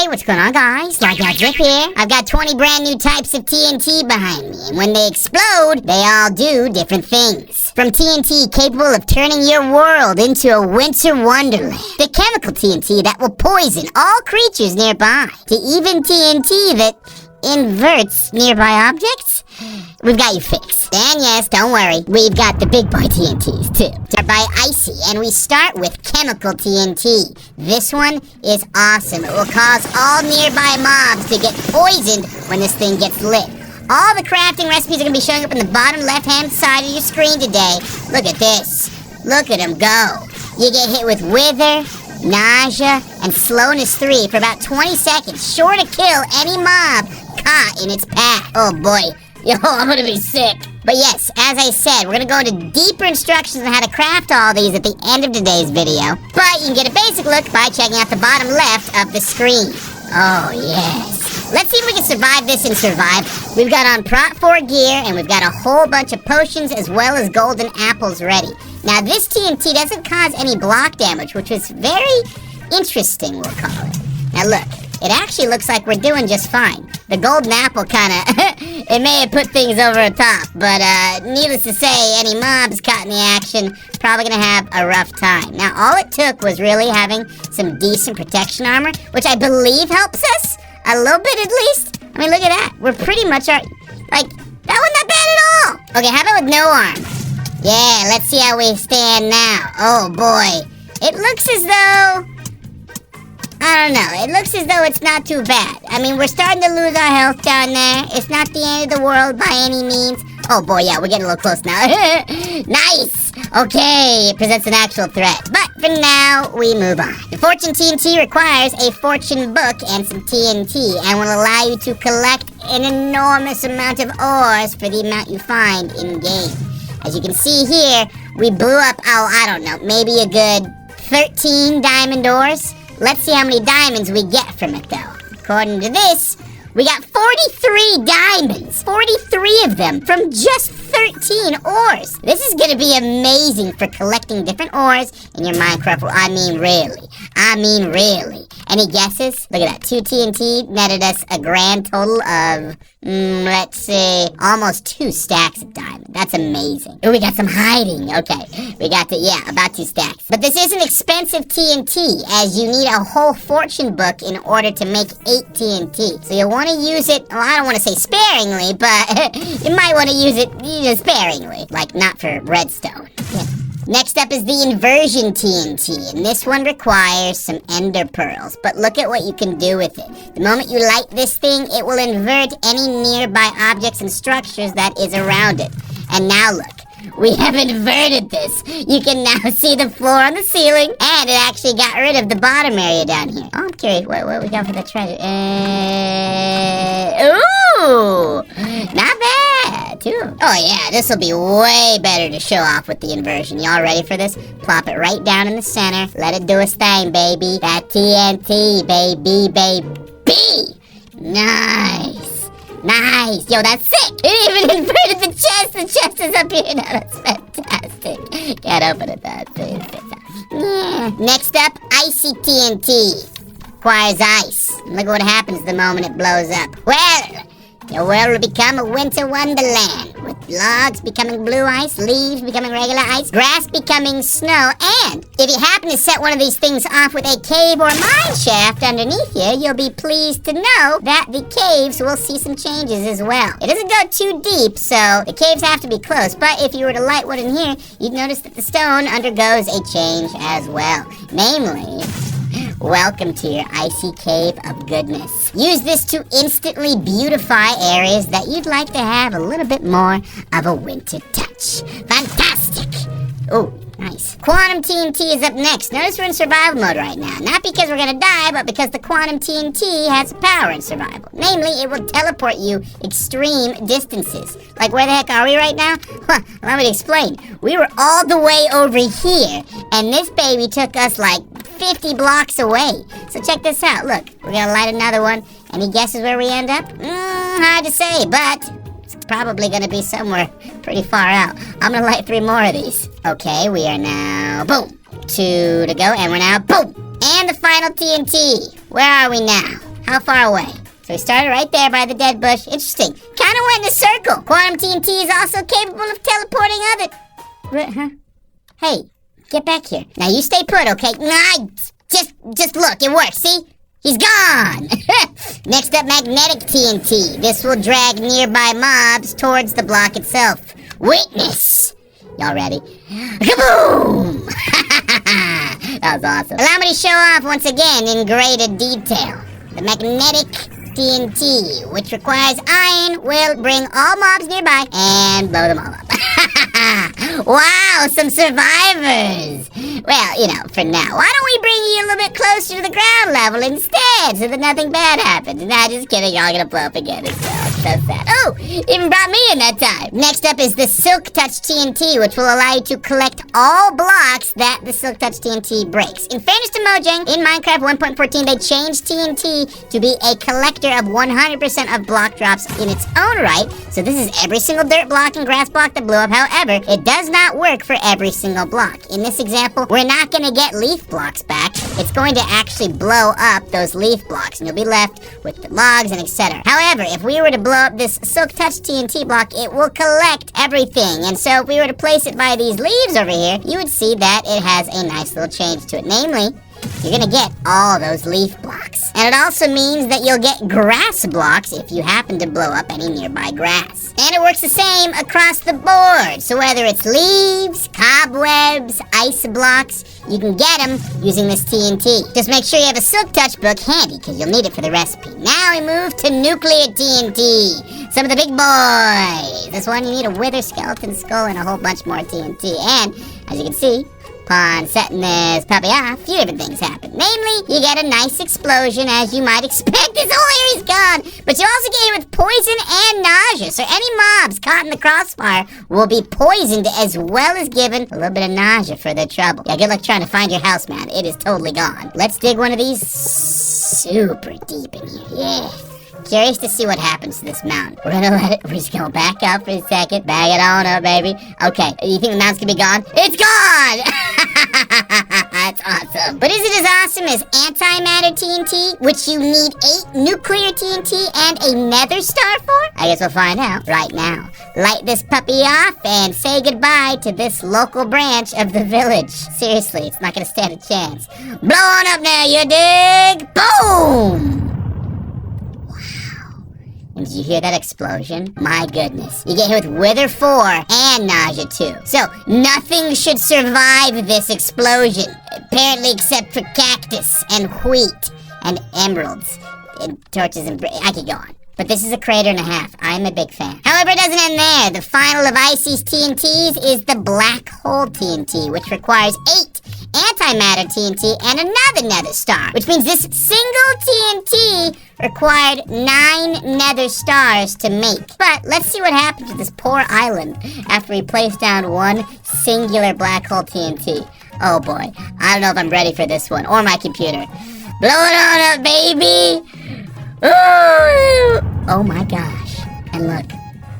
Hey, what's going on, guys? Dark Drip here. I've got 20 brand new types of TNT behind me, and when they explode, they all do different things. From TNT capable of turning your world into a winter wonderland, to chemical TNT that will poison all creatures nearby, to even TNT that inverts nearby objects, we've got you fixed. And yes, don't worry, we've got the big boy TNTs too. Start by Icy, and we start with chemical TNT. This one is awesome. It will cause all nearby mobs to get poisoned when this thing gets lit. All the crafting recipes are going to be showing up in the bottom left-hand side of your screen today. Look at this. Look at them go. You get hit with Wither, Nausea, and Slowness 3 for about 20 seconds, sure to kill any mob caught in its path. Oh boy. Yo, I'm gonna be sick. But yes, as I said, we're gonna go into deeper instructions on how to craft all these at the end of today's video. But you can get a basic look by checking out the bottom left of the screen. Oh, yes. Let's see if we can survive this in survival. We've got on Prot 4 gear, and we've got a whole bunch of potions as well as golden apples ready. Now, this TNT doesn't cause any block damage, which is very interesting, we'll call it. Now, look. It actually looks like we're doing just fine. The golden apple kinda, it may have put things over the top, but needless to say, any mobs caught in the action, probably gonna have a rough time. Now, all it took was really having some decent protection armor, which I believe helps us, a little bit at least. I mean, look at that. We're pretty much, that wasn't that bad at all. Okay, how about with no armor? Yeah, let's see how we stand now. Oh boy, it looks as though, I don't know. It looks as though it's not too bad. I mean, we're starting to lose our health down there. It's not the end of the world by any means. Oh boy, yeah, we're getting a little close now. Nice! Okay, it presents an actual threat. But for now, we move on. The Fortune TNT requires a fortune book and some TNT, and will allow you to collect an enormous amount of ores for the amount you find in-game. As you can see here, we blew up, I don't know, maybe a good 13 diamond ores. Let's see how many diamonds we get from it, though. According to this, we got 43 diamonds. 43 of them from just 13 ores. This is going to be amazing for collecting different ores in your Minecraft world. I mean, really. Any guesses? Look at that. 2 TNT netted us a grand total of, let's see, almost 2 stacks of diamonds. That's amazing. Oh, we got some hiding. Okay. We got about 2 stacks. But this is an expensive TNT, as you need a whole fortune book in order to make 8 TNT. So you'll want to use it, well, I don't want to say sparingly, but you might want to use it sparingly. Like, not for redstone. Yeah. Next up is the inversion TNT, and this one requires some ender pearls, but look at what you can do with it. The moment you light this thing, it will invert any nearby objects and structures that is around it. And now look, we have inverted this. You can now see the floor on the ceiling, and it actually got rid of the bottom area down here. Oh, I'm curious, what we got for the treasure? Ooh, not bad, too. Oh yeah, this will be way better to show off with the inversion. Y'all ready for this? Plop it right down in the center. Let it do its thing, baby. That TNT, baby. Nice. Yo, that's sick. It even inverted the chest. The chest is up here now. That's fantastic. Can't open it, Yeah. Next up, Icy TNT. Requires ice. Look what happens the moment it blows up. Well, your world will become a winter wonderland, with logs becoming blue ice, leaves becoming regular ice, grass becoming snow, and if you happen to set one of these things off with a cave or mine shaft underneath you, you'll be pleased to know that the caves will see some changes as well. It doesn't go too deep, so the caves have to be close, but if you were to light one in here, you'd notice that the stone undergoes a change as well. Namely, welcome to your icy cave of goodness. Use this to instantly beautify areas that you'd like to have a little bit more of a winter touch. Fantastic! Oh, nice. Quantum TNT is up next. Notice we're in survival mode right now. Not because we're gonna die, but because the quantum TNT has power in survival. Namely, it will teleport you extreme distances. Like, where the heck are we right now? Well, let me explain. We were all the way over here, and this baby took us like 50 blocks away. So check this out. Look, we're gonna light another one. Any guesses where we end up? Hard to say, but it's probably gonna be somewhere pretty far out. I'm gonna light 3 more of these. Okay, we are now, boom, 2 to go, and we're now, boom, and the final TNT. Where are we now? How far away? So we started right there by the dead bush. Interesting. Kind of went in a circle. Quantum TNT is also capable of teleporting other... Huh? Hey, get back here. Now you stay put, okay? Nah, just look. It works, see? He's gone! Next up, magnetic TNT. This will drag nearby mobs towards the block itself. Witness! Y'all ready? Kaboom! That was awesome. Allow me to show off once again in greater detail. The magnetic TNT, which requires iron, will bring all mobs nearby and blow them all up. Wow, some survivors! Well, you know, for now. Why don't we bring you a little bit closer to the ground level instead so that nothing bad happens? Nah, just kidding. Y'all gonna blow up again as well. So sad. Oh, even brought me in that time. Next up is the Silk Touch TNT, which will allow you to collect all blocks that the Silk Touch TNT breaks. In fairness to Mojang, in Minecraft 1.14, they changed TNT to be a collector of 100% of block drops in its own right. So this is every single dirt block and grass block that blew up. However, it does not work for every single block. In this example, we're not going to get leaf blocks back. It's going to actually blow up those leaf blocks, and you'll be left with the logs and etc. However, if we were to blow up this Silk Touch TNT block, it will collect everything. And so if we were to place it by these leaves over here, you would see that it has a nice little change to it. Namely, you're gonna get all those leaf blocks. And it also means that you'll get grass blocks if you happen to blow up any nearby grass. And it works the same across the board. So whether it's leaves, cobwebs, ice blocks, you can get them using this TNT. Just make sure you have a Silk Touch book handy, because you'll need it for the recipe. Now we move to nuclear TNT. Some of the big boys. This one you need a wither skeleton skull and a whole bunch more TNT. And, as you can see, upon setting this puppy off, a few different things happen. Namely, you get a nice explosion, as you might expect. This whole area's gone. But you also get hit with poison and nausea. So any mobs caught in the crossfire will be poisoned, as well as given a little bit of nausea for their trouble. Yeah, good luck trying to find your house, man. It is totally gone. Let's dig one of these super deep in here. Yeah. Curious to see what happens to this mountain. We're just gonna back up for a second. Bag it on up, baby. Okay, you think the mountain's gonna be gone? It's gone! That's awesome. But is it as awesome as antimatter TNT, which you need 8 nuclear TNT and a nether star for? I guess we'll find out right now. Light this puppy off and say goodbye to this local branch of the village. Seriously, it's not gonna stand a chance. Blow on up now, you dig? Boom! And did you hear that explosion? My goodness. You get hit with Wither 4 and Nausea 2. So, nothing should survive this explosion. Apparently except for cactus and wheat and emeralds and torches and... I could go on. But this is a crater and a half. I'm a big fan. However, it doesn't end there. The final of Icy's TNTs is the Black Hole TNT, which requires 8 antimatter TNT and another nether star. Which means this single TNT required 9 nether stars to make. But let's see what happens to this poor island after we place down one singular black hole TNT. Oh boy, I don't know if I'm ready for this one, or my computer. Blow it on up, baby! Ooh! Oh my gosh. And look,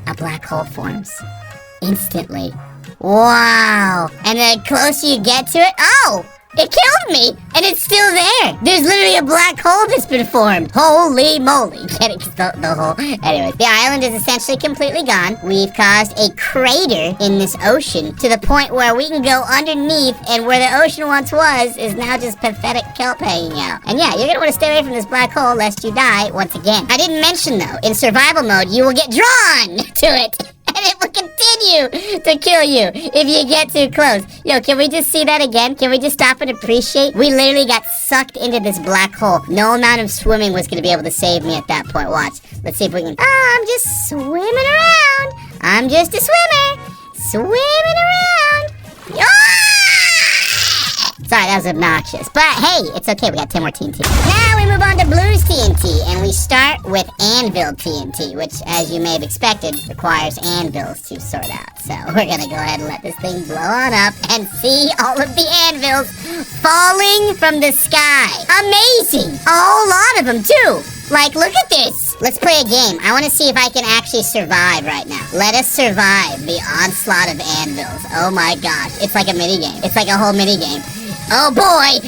a black hole forms. Instantly. Wow! And the closer you get to it, oh! It killed me! And it's still there! There's literally a black hole that's been formed! Holy moly! Get it? The hole. Anyways, the island is essentially completely gone. We've caused a crater in this ocean to the point where we can go underneath, and where the ocean once was is now just pathetic kelp hanging out. And yeah, you're gonna want to stay away from this black hole lest you die once again. I didn't mention though, in survival mode, you will get drawn to it! And it will continue to kill you if you get too close. Yo, can we just see that again? Can we just stop and appreciate? We literally got sucked into this black hole. No amount of swimming was going to be able to save me at that point. Watch. Let's see if we can... Oh, I'm just swimming around. I'm just a swimmer. Swimming around. Ah! Sorry, that was obnoxious. But hey, it's okay. We got 10 more TNT. Now we move on to Blues TNT. And we start with Anvil TNT, which, as you may have expected, requires anvils to sort out. So we're going to go ahead and let this thing blow on up and see all of the anvils falling from the sky. Amazing! A whole lot of them, too. Like, look at this. Let's play a game. I want to see if I can actually survive right now. Let us survive the onslaught of anvils. Oh my gosh. It's like a minigame. It's like a whole minigame. Oh boy!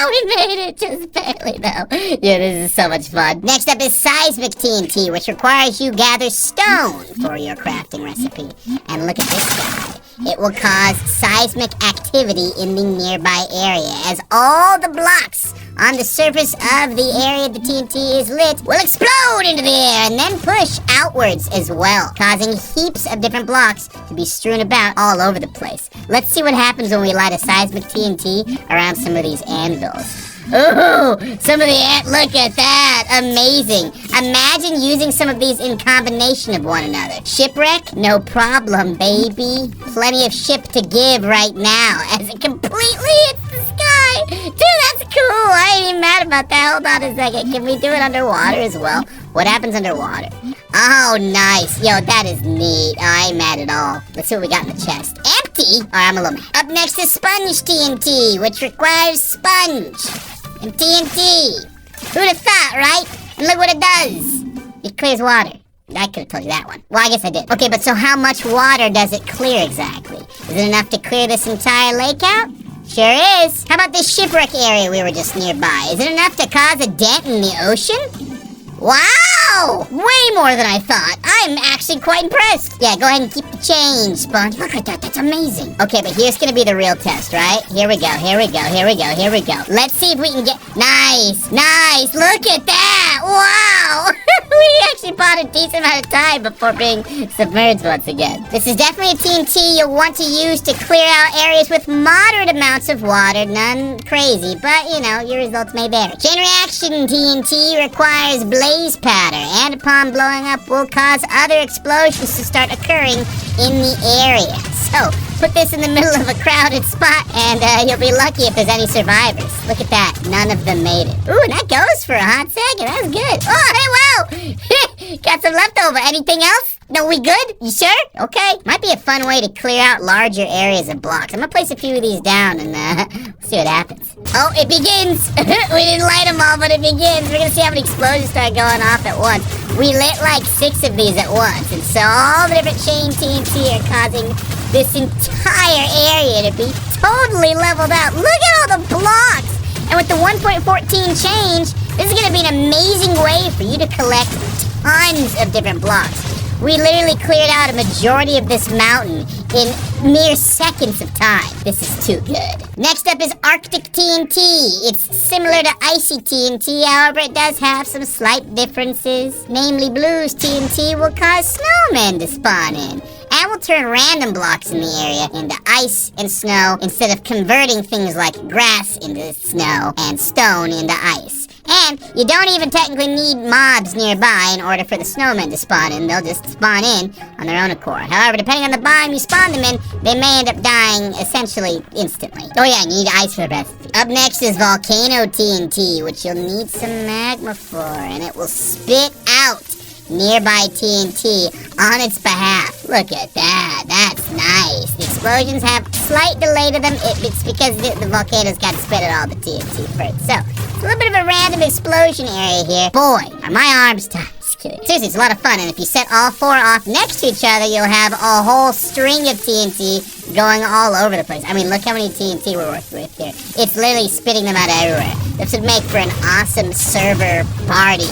We made it just barely though. Yeah, this is so much fun. Next up is seismic TNT, which requires you gather stone for your crafting recipe. And look at this guy. It will cause seismic activity in the nearby area, as all the blocks on the surface of the area the TNT is lit will explode into the air and then push outwards as well, causing heaps of different blocks to be strewn about all over the place. Let's see what happens when we light a seismic TNT around some of these anvils. Ooh, some of the look at that, amazing. Imagine using some of these in combination of one another. Shipwreck? No problem, baby. Plenty of ship to give right now as it completely hits the sky. Dude, that's cool. I ain't even mad about that. Hold on a second. Can we do it underwater as well? What happens underwater? Oh, nice. Yo, that is neat. I ain't mad at all. Let's see what we got in the chest. Empty? Alright, I'm a little mad. Up next is sponge TNT, which requires sponge and TNT. Who'd have thought, right? And look what it does. It clears water. I could have told you that one. Well, I guess I did. Okay, but so how much water does it clear exactly? Is it enough to clear this entire lake out? Sure is. How about this shipwreck area we were just nearby? Is it enough to cause a dent in the ocean? Wow! Way more than I thought. I'm actually quite impressed. Yeah, go ahead and keep the change, Sponge. Look at that. That's amazing. Okay, but here's gonna be the real test, right? Here we go. Here we go. Here we go. Here we go. Let's see if we can get... Nice. Nice. Look at that. Wow. We actually bought a decent amount of time before being submerged once again. This is definitely a TNT you'll want to use to clear out areas with moderate amounts of water. None crazy, but, you know, your results may vary. Chain reaction TNT requires blaze powder, and upon blowing up will cause other explosions to start occurring in the area. So, put this in the middle of a crowded spot, and you'll be lucky if there's any survivors. Look at that. None of them made it. Ooh, and that goes for a hot second. That's good. Oh, hey, wow. Got some leftover. Anything else? No, we good? You sure? Okay. Might be a fun way to clear out larger areas of blocks. I'm gonna place a few of these down and see what happens. Oh, it begins. We didn't light them all, but it begins. We're gonna see how many explosions start going off at once. We lit like 6 of these at once, and so all the different chain TNT are causing this entire area to be totally leveled out. Look at all the blocks! And with the 1.14 change, this is gonna be an amazing way for you to collect tons of different blocks. We literally cleared out a majority of this mountain in mere seconds of time. This is too good. Next up is Arctic TNT. It's similar to Icy TNT, however it does have some slight differences. Namely, Blue's TNT will cause snowmen to spawn in, and will turn random blocks in the area into ice and snow instead of converting things like grass into snow and stone into ice. And you don't even technically need mobs nearby in order for the snowmen to spawn in. They'll just spawn in on their own accord. However, depending on the biome you spawn them in, they may end up dying essentially instantly. Oh yeah, you need ice for the recipe. Up next is Volcano TNT, which you'll need some magma for, and it will spit out nearby TNT on its behalf. Look at that. That's nice. The explosions have slight delay to them. It's because the volcano's got to spit out all the TNT first. So, it's a little bit of a random explosion area here. Boy, are my arms tight. Just kidding. Seriously, it's a lot of fun, and if you set all 4 off next to each other, you'll have a whole string of TNT going all over the place. I mean, look how many TNT we're working with here. It's literally spitting them out everywhere. This would make for an awesome server party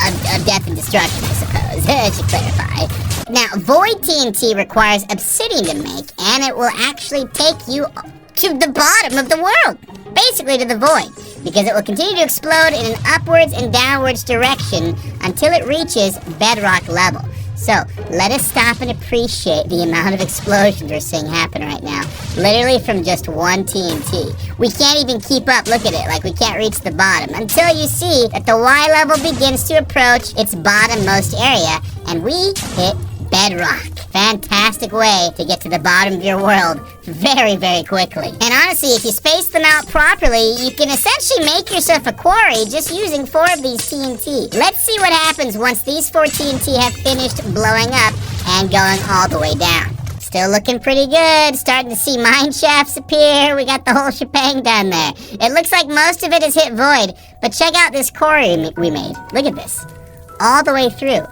of death and destruction, I suppose. I should clarify. Now, Void TNT requires obsidian to make, and it will actually take you to the bottom of the world. Basically to the void, because it will continue to explode in an upwards and downwards direction until it reaches bedrock level. So, let us stop and appreciate the amount of explosions we're seeing happen right now. Literally from just one TNT. We can't even keep up, look at it, like we can't reach the bottom. Until you see that the Y level begins to approach its bottommost area, and we hit bedrock. Fantastic way to get to the bottom of your world very, very quickly. And honestly, if you space them out properly, you can essentially make yourself a quarry just using 4 of these TNT. Let's see what happens once these 4 TNT have finished blowing up and going all the way down. Still looking pretty good. Starting to see mine shafts appear. We got the whole shebang down there. It looks like most of it has hit void, but check out this quarry we made. Look at this. All the way through.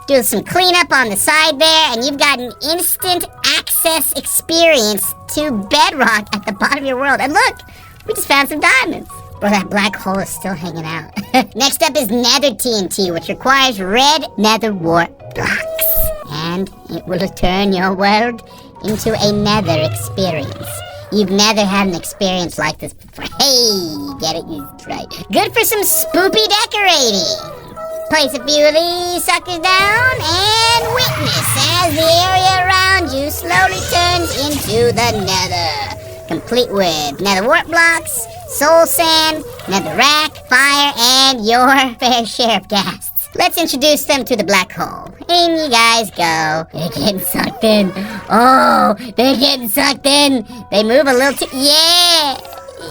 Do some cleanup on the side there, and you've got an instant access access experience to bedrock at the bottom of your world. And look, we just found some diamonds. Bro, that black hole is still hanging out. Next up is Nether TNT, which requires red nether wart blocks. And it will turn your world into a nether experience. You've never had an experience like this before. Hey, get it? Right. Good for some spoopy decorating. Place a few of these suckers down and witness as the area around you slowly turns into the nether. Complete with nether wart blocks, soul sand, nether rack, fire, and your fair share of ghasts. Let's introduce them to the black hole. In you guys go. They're getting sucked in. Oh, they're getting sucked in. They move a little too... Yeah!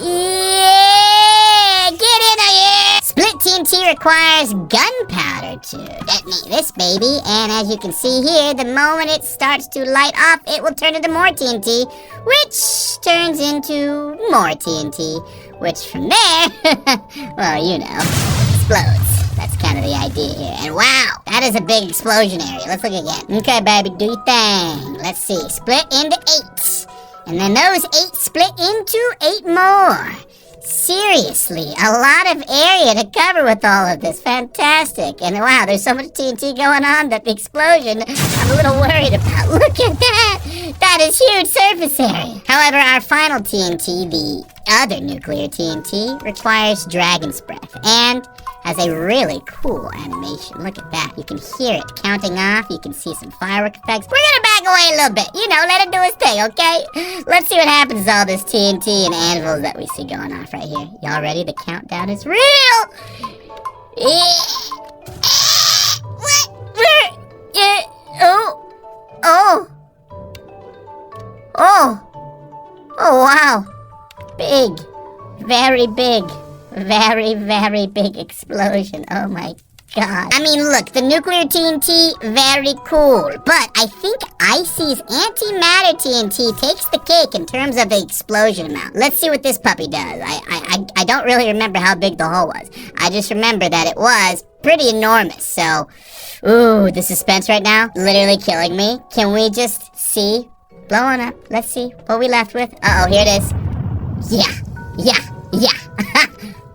Yeah! Get in here! Split TNT requires gunpowder to detonate this baby. And as you can see here, the moment it starts to light up, it will turn into more TNT, which turns into more TNT, which from there, well, you know, explodes. That's kind of the idea here. And wow, that is a big explosion area. Let's look again. Okay, baby, do your thing. Let's see. Split into 8. And then those 8 split into 8 more. Seriously, a lot of area to cover with all of this. Fantastic. And wow, there's so much TNT going on that the explosion I'm a little worried about. Look at that. That is huge surface area. However, our final TNT, the other nuclear TNT, requires Dragon's Breath and has a really cool animation. Look at that. You can hear it counting off. You can see some firework effects. We're gonna back away a little bit. You know, let it do its thing, okay? Let's see what happens to all this TNT and anvils that we see going off right here. Y'all ready? The countdown is real! What? Where? Oh, wow. Big. Very big. Very, very big explosion. Oh my god. I mean, look, the nuclear TNT, very cool. But I think Icy's antimatter TNT takes the cake in terms of the explosion amount. Let's see what this puppy does. I don't really remember how big the hole was. I just remember that it was pretty enormous. So, ooh, the suspense right now, literally killing me. Can we just see? Blowing up. Let's see what we left with. Uh-oh, here it is. Yeah.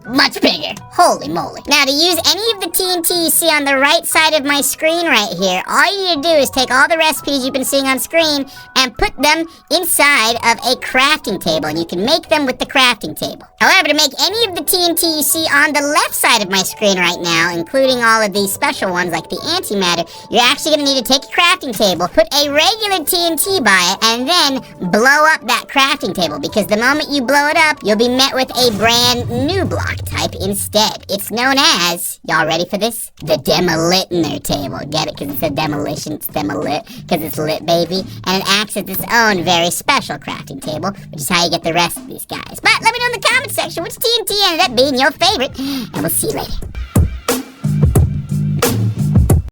Much bigger. Holy moly. Now, to use any of the TNT you see on the right side of my screen right here, all you need to do is take all the recipes you've been seeing on screen and put them inside of a crafting table, and you can make them with the crafting table. However, to make any of the TNT you see on the left side of my screen right now, including all of these special ones like the antimatter, you're actually going to need to take a crafting table, put a regular TNT by it, and then blow up that crafting table, because the moment you blow it up, you'll be met with a brand new block type instead. It's known as, y'all ready for this? The Demolitner table. Get it? Because it's a demolition. It's demolit. Because it's lit, baby. And it acts as its own very special crafting table, which is how you get the rest of these guys. But let me know in the comment section which TNT ended up being your favorite, and we'll see you later.